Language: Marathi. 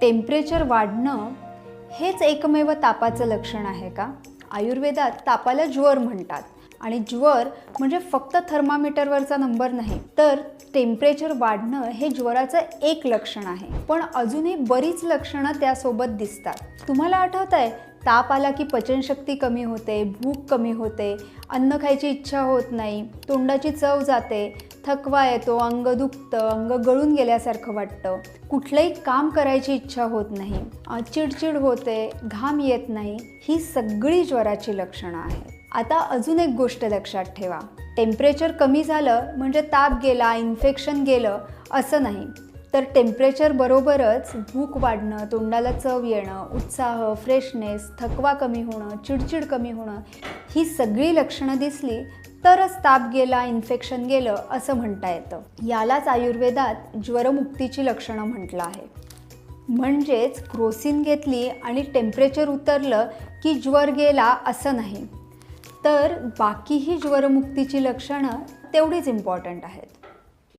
टेम्परेचर वाढणं हेच एकमेव तापाचं लक्षण आहे का? आयुर्वेदात तापाला ज्वर म्हणतात आणि ज्वर म्हणजे फक्त थर्मामीटरवरचा नंबर नाही, तर टेम्परेचर वाढणं हे ज्वराचं एक लक्षण आहे. पण अजूनही बरीच लक्षणं त्यासोबत दिसतात. तुम्हाला आठवतंय, ताप आला की पचनशक्ती कमी होते, भूक कमी होते, अन्न खायची इच्छा होत नाही, तोंडाची चव जाते, थकवा येतो, अंग दुखतं, अंग गळून गेल्यासारखं वाटतं, कुठलंही काम करायची इच्छा होत नाही, चिडचिड होते, घाम येत नाही. ही सगळी ज्वराची लक्षणं आहेत. आता अजून एक गोष्ट लक्षात ठेवा, टेम्परेचर कमी झालं म्हणजे ताप गेला, इन्फेक्शन गेलं असं नाही. तर टेम्परेचर बरोबरच भूक वाढणं, तोंडाला चव येणं, उत्साह, फ्रेशनेस, थकवा कमी होणं, चिडचिड कमी होणं, ही सगळी लक्षणं दिसली तरच ताप गेला, इन्फेक्शन गेलं असं म्हणता येतं. यालाच आयुर्वेदात ज्वरमुक्तीची लक्षणं म्हटलं आहे. म्हणजेच क्रोसिन घेतली आणि टेम्परेचर उतरलं की ज्वर गेला असं नाही, तर बाकीही ज्वरमुक्तीची लक्षणं तेवढीच इम्पॉर्टंट आहेत.